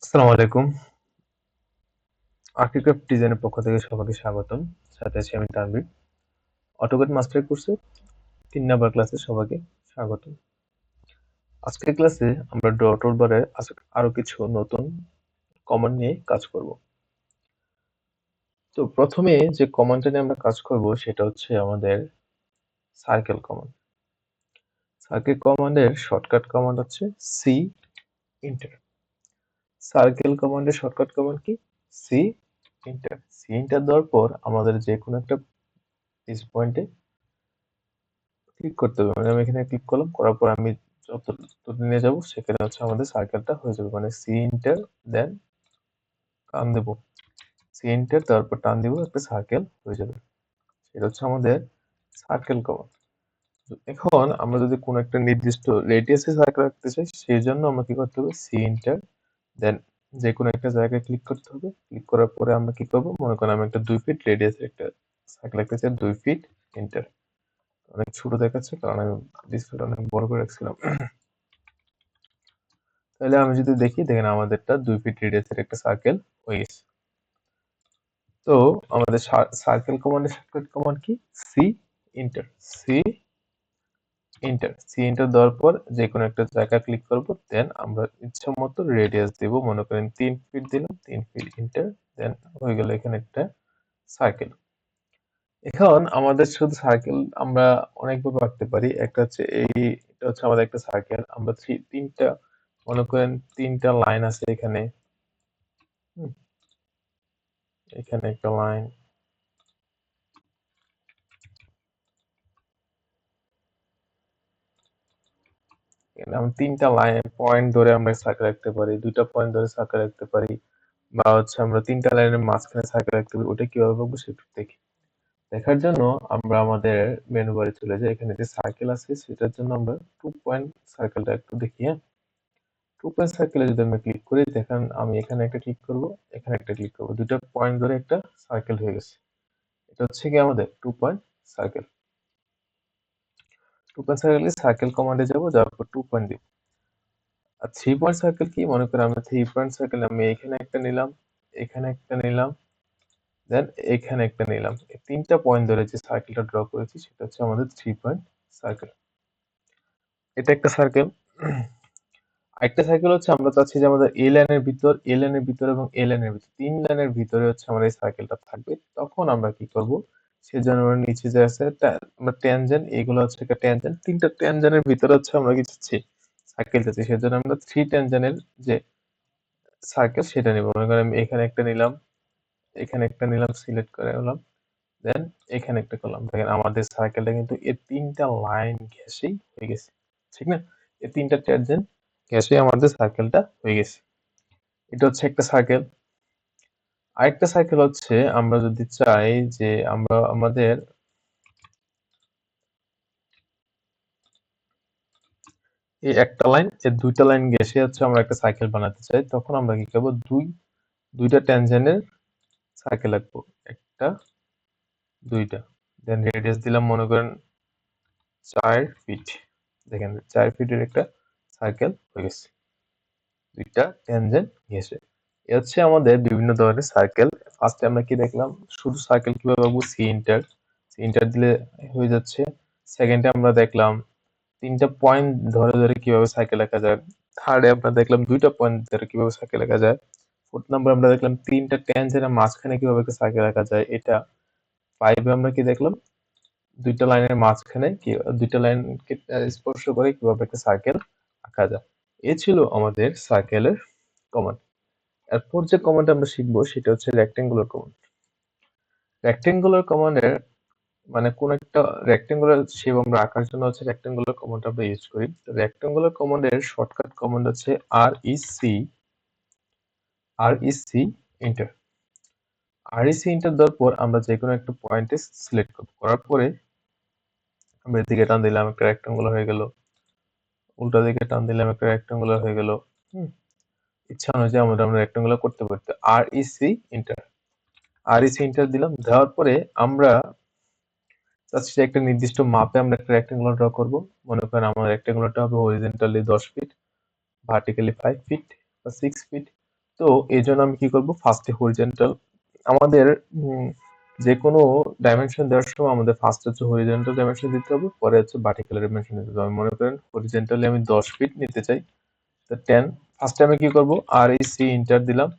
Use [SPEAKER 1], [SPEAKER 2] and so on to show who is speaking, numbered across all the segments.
[SPEAKER 1] আসসালামু আলাইকুম। আর্কিটেক্ট ডিজাইনের পক্ষ থেকে সবাইকে স্বাগতম। সাথে আছি আমি তানভীর। অটোক্যাড মাস্টার কোর্সে ৩ নাম্বার ক্লাসে সবাইকে স্বাগতম। আজকের ক্লাসে আমরা ড্র টুলবারে আরো কিছু নতুন কমান্ড নিয়ে কাজ করব। তো প্রথমে যে কমান্ডটা নিয়ে আমরা কাজ করব সেটা হচ্ছে আমাদের সার্কেল কমান্ড। সার্কেল কমান্ডের শর্টকাট কমান্ড হচ্ছে সি এন্টার। সার্কেল কমান্ডের শর্টকাট কমান্ড কি? C enter. সি এন্টার দেওয়ার পর আমাদের যে কোনো একটা পিস পয়েন্টে ক্লিক করতে হবে। মানে আমি এখানে ক্লিক করলাম, করার পর আমি যত নিয়ে যাব সেখানে হচ্ছে আমাদের সার্কেলটা হয়ে যাবে। মানে সি এন্টার দেন টান দেব, সি এন্টার তারপর টান দিব, একটা সার্কেল হয়ে যাবে। সেটা হচ্ছে আমাদের সার্কেল কমান্ড। এখন আমরা যদি কোনো একটা নির্দিষ্ট রেডিয়াসে সার্কেল রাখতে চাই, সেই জন্য আমরা কি করতে হবে? সি এন্টার দেন যে কোনো একটা জায়গায় ক্লিক করতে হবে। ক্লিক করার পরে আমরা কি করব? মনে করেন আমি একটা 2 ফিট রেডিয়াসের একটা সার্কেল রাখতে চাই, 2 ফিট এন্টার। অনেক ছোট দেখাচ্ছে কারণ আমি ডিসপ্লেটা অনেক বড় করে রাখছিলাম। তাহলে আমি যদি দেখি, দেখেন আমাদেরটা 2 ফিট রেডিয়াসের একটা সার্কেল হয়ে গেছে। তো আমাদের সার্কেল কমান্ডের শর্টকাট কমান্ড কি? C enter. C enter. C enter দেওয়ার পর যে কোনো একটা জায়গায় ক্লিক করব, দেন আমরা ইচ্ছা মতো রেডিয়াস দেব। মনে করেন 3 ফিট দিলাম, 3 ফিট এন্টার, দেন হয়ে গেল এখানে একটা সার্কেল। এখন আমাদের শুধু সার্কেল আমরা অনেকভাবে আঁকতে পারি। একটা হচ্ছে এটা হচ্ছে আমাদের একটা সার্কেল। আমরা তিনটা মনে করেন 3টা লাইন আছে এখানে। হুম, এখানে একটা লাইন, আমি 3টা লাইন পয়েন্ট ধরে আমরা সার্কেল রাখতে পারি, 2টা পয়েন্ট ধরে সার্কেল রাখতে পারি, বা হচ্ছে আমরা 3টা লাইনের মাঝখানে সার্কেল রাখতে পারি। ওটা কিভাবে পাবো সেটা দেখি। দেখার জন্য আমরা আমাদের মেনু বারে চলে যাই। এখানে যে সার্কেল আছে সেটার জন্য আমরা 2 পয়েন্ট সার্কেলটা একটু দেখি। হ্যাঁ, 2 পয়েন্ট সার্কেলে যদি আমরা ক্লিক করি, দেখেন আমি এখানে একটা ক্লিক করব, এখানে একটা ক্লিক করব, 2টা পয়েন্ট ধরে একটা সার্কেল হয়ে গেছে। এটা হচ্ছে কি আমাদের 2 পয়েন্ট সার্কেল। 2 পয়েন্ট সার্কেলে সার্কেল কমান্ডে যাব, যাওয়ার পর 2 পয়েন্ট দিব। আর 3 পয়েন্ট সার্কেল কি? মনে করেন আমরা 3 পয়েন্ট সার্কেল আমি এখানে একটা নিলাম, এখানে একটা নিলাম, দেন এখানে একটা নিলাম। এই 3টা পয়েন্ট ধরে যে সার্কেলটা ড্র করেছি সেটা হচ্ছে আমাদের 3 পয়েন্ট সার্কেল। এটা একটা সার্কেল। আরেকটা সার্কেল হচ্ছে আমরা চাচ্ছি যে আমাদের এ লাইনের ভিতর এবং এ লাইনের ভিতর 3 লাইনের ভিতরে হচ্ছে আমাদের এই সার্কেলটা থাকবে। তখন আমরা কি করব? সেজন্য আমরা নিচে যে আছে আমরা ট্যানজেন্ট, এগুলো হচ্ছে একটা ট্যানজেন্ট। 3টা ট্যানজেন্টের ভিতরে হচ্ছে আমরা কি চাচ্ছি? সার্কেল চাচ্ছি। সেজন্য আমরা 3 ট্যানজেন্টের যে সার্কেল সেটা নিব। মনে করেন আমি এখানে একটা নিলাম, এখানে একটা নিলাম, সিলেক্ট করে নিলাম, দেন এখানে একটা করলাম। দেখেন আমাদের সার্কেলটা কিন্তু এই 3টা লাইন ঘেঁষেই হয়ে গেছে। ঠিক না? এই 3টা ট্যানজেন্ট ঘেঁষে আমাদের সার্কেলটা হয়ে গেছে। এটা হচ্ছে একটা সার্কেল। আরেকটা সার্কেল হচ্ছে আমরা যদি চাই যে আমরা আমাদের এই একটা লাইন, এই 2টা লাইন ঘেঁষে হচ্ছে আমরা একটা সার্কেল বানাতে চাই, তখন আমরা কি করব? 2টা ট্যানজেন্টের সার্কেল আঁকবো। একটা, 2টা। দেন রেডিয়াস দিলাম মনে করেন 4 ফিট। দেখেন 4 ফিটের একটা সার্কেল হয়ে গেছে। 2টা ট্যানজেন্ট ঘেঁষে। এ হচ্ছে আমাদের বিভিন্ন ধরনের সার্কেল। ফার্স্টে আমরা কি দেখলাম? শুধু সার্কেল কিভাবে আঁকবো? C enter. সি এন্টার দিলে হয়ে যাচ্ছে। সেকেন্ডে আমরা দেখলাম 3টা পয়েন্ট ধরে ধরে কিভাবে সাইকেল আঁকা যায়। থার্ডে আমরা দেখলাম 2টা পয়েন্ট ধরে কিভাবে সাইকেল আঁকা যায়। ফোর্থ নাম্বার আমরা দেখলাম 3টা ট্যানজেন্টের মাঝখানে কিভাবে একটা সাইকেল আঁকা যায় এটা। ফাইভে আমরা কি দেখলাম? 2টা লাইনের মাঝখানে 2টা লাইনকে স্পর্শ করে কিভাবে একটা সার্কেল আঁকা যায়। এ ছিল আমাদের সার্কেলের কমান্ড। এরপর যে কমান্ড আমরা শিখবো সেটা হচ্ছে রেক্টেঙ্গুলার কমান্ড। রেক্টেঙ্গুলার কমান্ডের মানে কোন একটা রেক্টেঙ্গুলার শেপ আমরা আঁকার জন্য হচ্ছে রেক্টেঙ্গুলার কমান্ড আমরা ইউজ করি। তো রেক্টেঙ্গুলার কমান্ডের শর্টকাট কমান্ড হচ্ছে আর ই সি এন্টার। আর ই সি এন্টার দেওয়ার পর আমরা যে কোনো একটা পয়েন্টে সিলেক্ট করব। করার পরে আমরা এদিকে টান দিলাম, একটা রেক্টেঙ্গুলার হয়ে গেল। উল্টা দিকে টান দিলাম, একটা রেক্টেঙ্গুলার হয়ে গেল। হুম, ইচ্ছা অনুযায়ী আমরা রেক্টেঙ্গুলার করতে পারতে। আর ই সি এন্টার। আর ই সি এন্টার দিলাম, দেওয়ার পরে আমরা চাচ্ছি যে একটা নির্দিষ্ট মাপে আমরা একটা রেক্টেঙ্গুলার ড্র করব। মনে করেন আমার রেক্টেঙ্গুলারটা হবে হরিজন্টালি 10 ফিট, ভার্টিক্যালি 5 ফিট বা 6 ফিট। তো এই জন্য আমি কি করব, ফার্স্টে হরিজেন্টাল আমাদের যে কোনো ডাইমেনশন দেওয়ার সময় আমাদের ফার্স্ট হচ্ছে হরিজেন্টাল ডাইমেনশন দিতে হবে, পরে হচ্ছে ভার্টিক্যাল ডাইমেনশন দিতে হবে। আমি মনে করেন হরিজেন্টালি আমি 10 ফিট নিতে চাই, তো 10 ফার্স্টে আমি কি করব, আর এই সি ইন্টার দিলাম,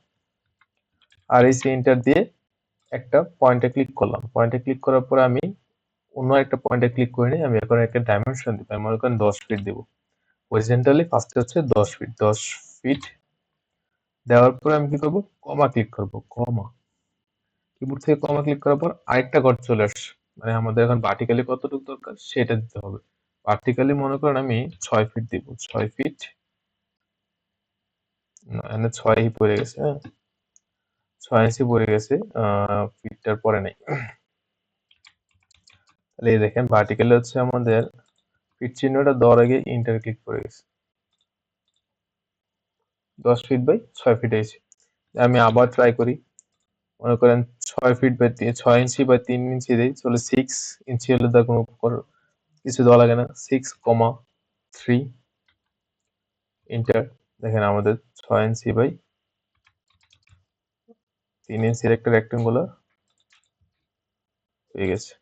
[SPEAKER 1] আর এই সি ইন্টার দিয়ে একটা পয়েন্টে ক্লিক করলাম। পয়েন্টে ক্লিক করার পরে আমি অন্য একটা পয়েন্টে ক্লিক করে নিই, আমি এখন একটা ডাইমেনশন দিব, আমি মনে করেন 10 ফিট দিব। হরিজেন্টালি ফার্স্টে হচ্ছে 10 ফিট, 10 ফিট দেওয়ার পরে আমি কি করব, কমা ক্লিক করব, কমা, কিবোর্ড থেকে কমা ক্লিক করার পর আরেকটা ঘর চলে আসছে, মানে আমাদের এখন ভার্টিক্যালি কতটুকু দরকার সেটা দিতে হবে। ভার্টিক্যালি মনে করেন আমি 6 ফিট দিব, 6 ফিট, এখানে 6 পড়ে গেছে, হ্যাঁ 6 ইঞ্চি পড়ে গেছে, ফিটটার পরে নাই। তাহলে এই দেখেন ভার্টিক্যালি হচ্ছে আমাদের ফিট চিহ্নটা দেওয়ার আগে ইন্টার ক্লিক করে গেছে, 10 ফিট বাই 6 ফিট এসে। আমি আবার ট্রাই করি, মনে করেন 6 ফিট বাই 6 ইঞ্চি বাই 3 ইঞ্চি দিই, চলে 6 ইঞ্চি হলে তার কোনো কিছু দেওয়া লাগে না, 6,3 ইন্টার। দেখেন আমাদের 6 ইঞ্চি বাই 3 ইঞ্চির একটা রেক্টেঙ্গুলার হয়ে গেছে।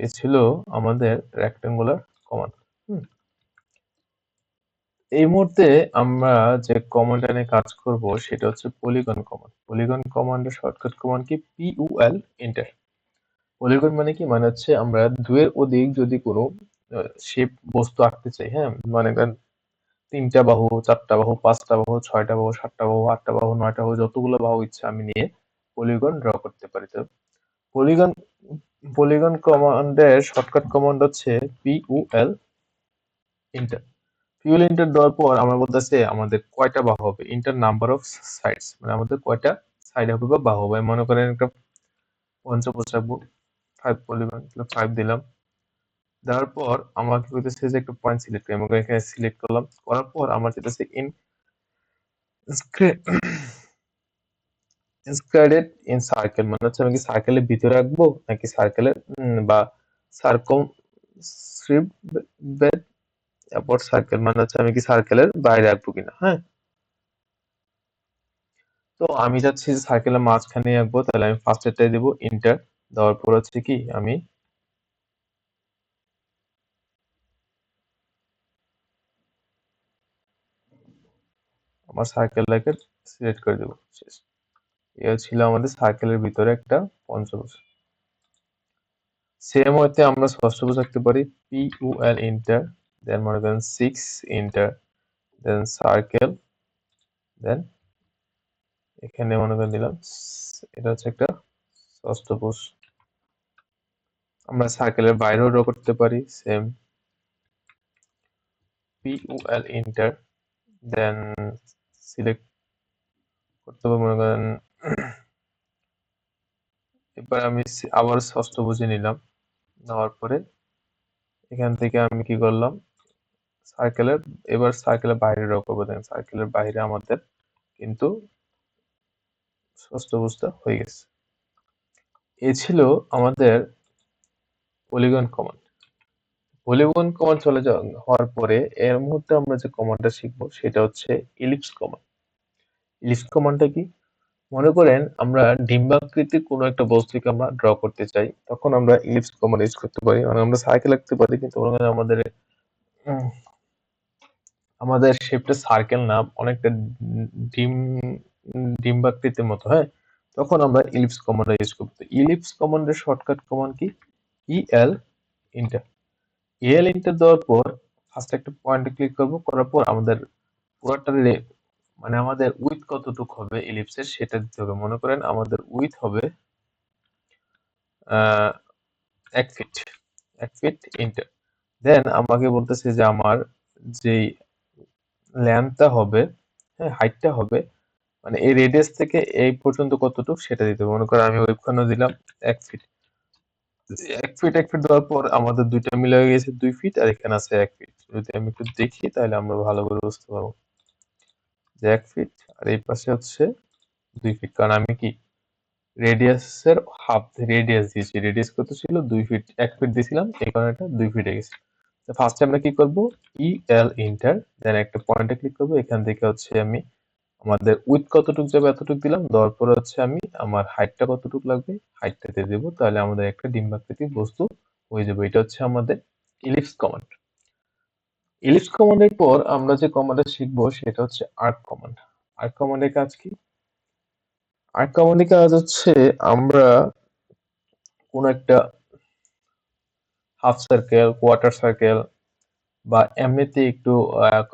[SPEAKER 1] এ ছিল আমাদের রেক্টেঙ্গুলার কমান্ড। এই মুহূর্তে আমরা যে কমান্ডটা নিয়ে কাজ করব সেটা হচ্ছে পলিগন কমান্ড। পলিগন কমান্ডের শর্টকাট কমান্ড কি, PUL এন্টার। পলিগন মানে কি, মানে হচ্ছে আমরা দুয়ের অধিক যদি কোনো শেপ বস্তু আঁকতে চাই, হ্যাঁ মানে করেন 3টা বাহু, 4টা বাহু, 5টা বাহু, 6টা বাহু, 7টা বাহু, 8টা বাহু, 9টা বাহু, যতগুলো বাহু ইচ্ছা আমি নিয়ে পলিগন ড্র করতে পারি। তো পলিগন পলিগন কমান্ডের শর্টকাট কমান্ড হচ্ছে PUL এন্টার। পিউল ইন্টার দেওয়ার পর আমরা বলতেছে আমাদের কয়টা বাহু হবে, ইন্টার নাম্বার অফ সাইডস, মানে আমাদের কয়টা সাইড হবে বা বাহু হবে। মনে করেন একটা পঞ্চভুজ রাখবো, 5 পলিগন, 5 দিলাম। দেওয়ার পর আমার কি করতেছে যে একটা পয়েন্ট সিলেক্ট করি, আমাকে এখানে সিলেক্ট করলাম, করার পর আমার যেতেছে ইনস্ক্রাইডেড ইন সার্কেল, মানে হচ্ছে আমি কি সার্কেলের ভিতরে রাখবো নাকি সার্কেলের বা সার্কম তারপর সার্কেল, মানে হচ্ছে আমি কি সার্কেলের বাইরে রাখবো কিনা, হ্যাঁ। তো আমি চাচ্ছি যে সার্কেলের মাঝখানে আঁকবো, তাহলে আমি ফার্স্ট এটাই দিব ইন্টার। দেওয়ার পর হচ্ছে কি আমি আমার সার্কেলটাকে সিলেক্ট করে দেবো, শেষ। এ ছিল আমাদের সার্কেলের ভিতরে একটা পঞ্চভুজ। সেম ওয়েতে আমরা ষষ্ঠভুজ আঁকতে পারি, PUL ইন্টার, দেন মনে করেন 6 ইন্টার, দেন সার্কেল, দেন এখানে মনে করেন দিলাম, এটা হচ্ছে একটা ষষ্ঠভুজ। আমরা সার্কেলের বাইরেও ড্র করতে পারি, same PUL enter, then select করতে হবে, মনে করেন এবার আমি আবার ষষ্ঠভুজে নিলাম, নেওয়ার পরে এখান থেকে আমি কি করলাম, সার্কেলের, এবার সার্কেলের বাইরে ড্র করবো, দেখেন সার্কেলের বাইরে আমাদের কিন্তু ষষ্ঠভুজটা হয়ে গেছে। এ ছিল আমাদের পলিগন কমান্ড। পলিগন কমান্ড চলে হওয়ার পরে এর মুহূর্তে আমরা যে কমান্ডটা শিখবো সেটা হচ্ছে ইলিপস কমান্ড। ইলিপস কমান্ডটা কি, মনে করেন আমরা ডিম্বাকৃতির কোনো একটা বস্তুকে আমরা ড্র করতে চাই, তখন আমরা ইলিপস কমান্ড ইউজ করতে পারি। মানে আমরা সার্কেল আঁকতে পারি কিন্তু মনে করেন উম, আমাদের শেপটা সার্কেল না, অনেকটা ডিম ডিম্বাকৃতির মতো, হ্যাঁ, তখন আমরা ইলিপস কমান্ড ইউজ করবো। ইলিপস কমান্ডের শর্টকাট কমান্ড কি, ইএল ইন্টার। ইএল ইন্টার দেওয়ার পর ফার্স্ট একটা পয়েন্টে ক্লিক করব, করার পর আমাদের পুরোটা মানে আমাদের উইথ কতটুকু হবে ইলিপসের সেটা দিতে হবে। মনে করেন আমাদের উইথ হবে 1 ফিট, 1 ফিট ইন্টার। দেন আমাকে বলতেছে যে আমার যেই লেন্থটা হবে, হ্যাঁ হাইটটা হবে, মানে এই রেডিয়াস থেকে এই পর্যন্ত কতটুকু সেটা দিতে হবে। মনে করেন আমি ওইখানে দিলাম 1 ফিট। 1 ফিট 1 ফিট দেওয়ার পর আমাদের দুইটা মিলে হয়ে গেছে 2 ফিট, আর এখানে আছে 1 ফিট। যদি আমি একটু দেখি তাহলে আমরা ভালো করে বুঝতে পারবো যে 1 ফিট আর এই পাশে হচ্ছে 2 ফিট, কারণ আমি কি রেডিয়াসের হাফ রেডিয়াস দিয়েছি, রেডিয়াস কত ছিল 2 ফিট, 1 ফিট দিয়েছিলাম, এই কারণে এটা 2 ফিট হয়ে গেছে। তো ফার্স্টে আমরা কি করব, ইএল ইন্টার, দেন একটা পয়েন্টে ক্লিক করব, এখান থেকে হচ্ছে আমি আমাদের উইথ কতটুকু যাবে এতটুকু দিলাম, দেওয়ার পরে হচ্ছে আমি আমার হাইটটা কতটুকু লাগবে হাইটটা দিয়ে দেবো, তাহলে আমাদের একটা ডিম্বাকৃতির বস্তু হয়ে যাবে। এটা হচ্ছে আমাদের ইলিপস কমান্ড। ইলিপস কমান্ডের পর আমরা যে কমান্ডটা শিখবো সেটা হচ্ছে আর্ক কমান্ড। আর্ক কমান্ডের কাজ কি? আর্ক কমান্ডের কাজ হচ্ছে আমরা কোন একটা হাফ সার্কেল, কোয়ার্টার সার্কেল বা এমনিতে একটু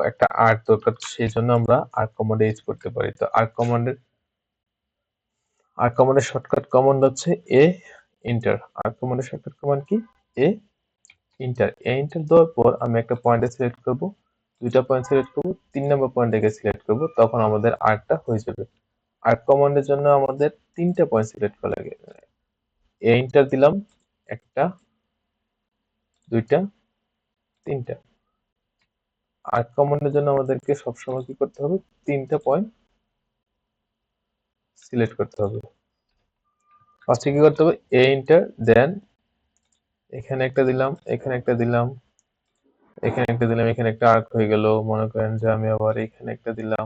[SPEAKER 1] একটা আর্ক দরকার, সেই জন্য আমরা আর্ক কমান্ড ইউজ করতে পারি। তো আর্ক কমান্ডের শর্টকাট কমান্ড হচ্ছে এ ইন্টার। আর্ক কমান্ডের শর্টকাট কমান্ড কি? এ ইন্টার। এ ইন্টার দেওয়ার পর আমি একটা পয়েন্টে সিলেক্ট করব, দুইটা পয়েন্ট সিলেক্ট করব, 3 নম্বর পয়েন্টটাকে সিলেক্ট করব, তখন আমাদের আর্কটা হয়ে যাবে। আর্ক কমান্ডের জন্য আমাদের 3টা পয়েন্ট সিলেক্ট করা লাগে। এ ইন্টার দিলাম, একটা, দুইটা, তিনটা। আর্ক কমান্ডের জন্য আমাদেরকে সবসময় কি করতে হবে? 3টা পয়েন্ট সিলেক্ট করতে হবে। ফার্স্টে কি করতে হবে? এ ইন্টার, দেন এখানে একটা দিলাম, এখানে একটা দিলাম, এখানে একটা দিলাম, এখানে একটা আর্ক হয়ে গেল। মনে করেন যে আমি আবার এখানে একটা দিলাম,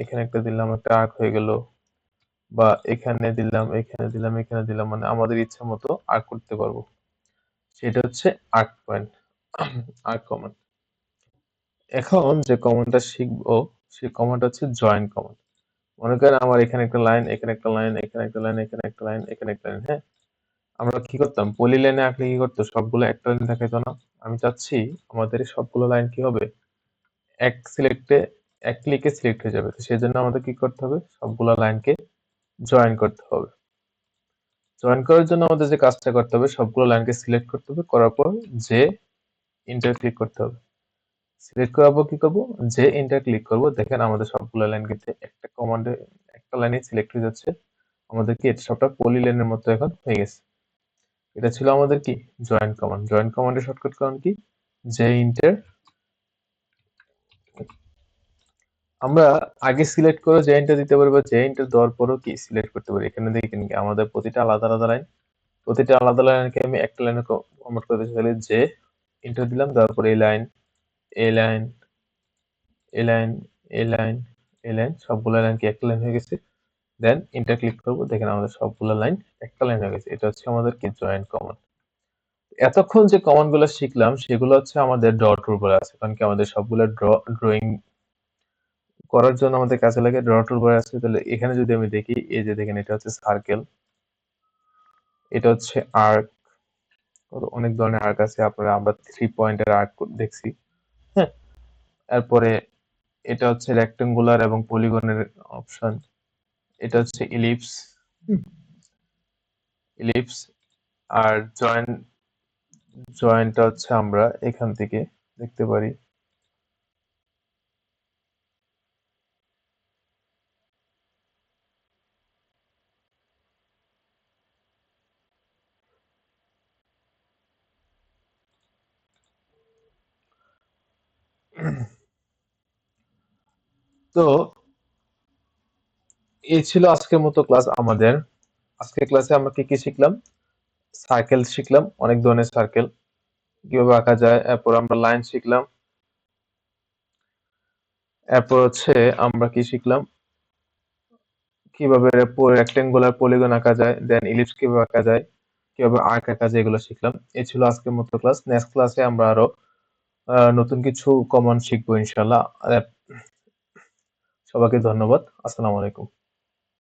[SPEAKER 1] এখানে একটা দিলাম, একটা আর্ক হয়ে গেল। বা এখানে দিলাম, এখানে দিলাম, এখানে দিলাম, মানে আমাদের ইচ্ছা মতো আর্ক করতে পারবো। সেটা হচ্ছে আর্ক পয়েন্ট, আর্ক কমান্ড। এখন যে কমান্ডটা শিখবো সেই কমান্ড হচ্ছে জয়েন কমান্ড। মনে করেন আমার এখানে একটা লাইন, এখানে একটা লাইন, এখানে একটা লাইন, এখানে একটা লাইন, এখানে একটা লাইন, হ্যাঁ? আমরা কি করতাম? পলি লাইনে আঁকলে কি করতো? সবগুলো একটা লাইন দেখাইতো না? আমি চাচ্ছি আমাদের এই সবগুলো লাইন কি হবে? এক ক্লিকে সিলেক্ট হয়ে যাবে। তো সেজন্য আমাদের কি করতে হবে? সবগুলো লাইনকে জয়েন করতে হবে। জয়েন করার জন্য আমাদের যে কাজটা করতে হবে, সবগুলো লাইনকে সিলেক্ট করতে হবে, করার পর যে ইন্টার ক্লিক করতে হবে। সিলেক্ট করার পর কি করব? যে ইন্টার ক্লিক করব, দেখেন আমাদের সবগুলো লাইন কিন্তু একটা কমান্ডে একটা লাইনে সিলেক্ট হয়ে যাচ্ছে। আমাদের কি এটা সবটা পলি লাইনের মতো এখন হয়ে গেছে। এটা ছিল আমাদের কি? Join command. জয়েন কমান্ডের শর্টকাট কমান্ড কি? যে ইন্টার। আমরা আগে সিলেক্ট করে যে ইন্টার দিতে পারি বা যে ইন্টার দেওয়ার পরও কি সিলেক্ট করতে পারি। এখানে দেখেন কি আমাদের প্রতিটা আলাদা আলাদা লাইন, প্রতিটা আলাদা লাইনকে আমি একটা লাইনে কনভার্ট করতে চাইলে যে ইন্টার দিলাম, দেওয়ার পরে এই লাইন, এই লাইন, এই লাইন, এই লাইন, এই লাইন, সবগুলো লাইন কি একটা লাইন হয়ে গেছে। দেন ইন্টার ক্লিক করব, দেখেন আমাদের সবগুলো লাইন একটা লাইন হয়ে গেছে। এটা হচ্ছে আমাদের কি? Joint command. এতক্ষণ যে কমান্ড গুলো শিখলাম সেগুলো হচ্ছে আমাদের ড্র টুলবারে আছে, কারণ কি আমাদের সবগুলো ড্রয়িং করার জন্য আমাদের কাছে লাগে ড্র টুলবার আছে। তাহলে এখানে যদি আমি দেখি, এই যে দেখেন এটা হচ্ছে সার্কেল, এটা হচ্ছে আর্ক, অনেক ধরনের আর্ক আছে। আমরা 3 পয়েন্টের আর্ক দেখছি, হ্যাঁ? এরপরে এটা হচ্ছে রেক্টেঙ্গুলার এবং পলিগনের অপশন। এটা হচ্ছে ইলিপস, ইলিপস। আর জয়েন্টটা হচ্ছে আমরা এখান থেকে দেখতে পারি। তো এই ছিল আজকের মতো ক্লাস আমাদের। আজকের ক্লাসে আমরা কি কি শিখলাম? সার্কেল শিখলাম, অনেক ধরনের সার্কেল কিভাবে আঁকা যায়। এরপর আমরা লাইন শিখলাম। এরপর হচ্ছে আমরা কি শিখলাম? কিভাবে রেক্টেঙ্গুলার পলিগন আঁকা যায়, দেন ইলিপস কিভাবে আঁকা যায়, কিভাবে আর্ক আঁকা যায়, এগুলো শিখলাম। এই ছিল আজকের মতো ক্লাস। নেক্সট ক্লাসে আমরা আরো নতুন কিছু কমন শিখবো ইনশাল্লাহ। সবাইকে ধন্যবাদ। আসসালামু আলাইকুম।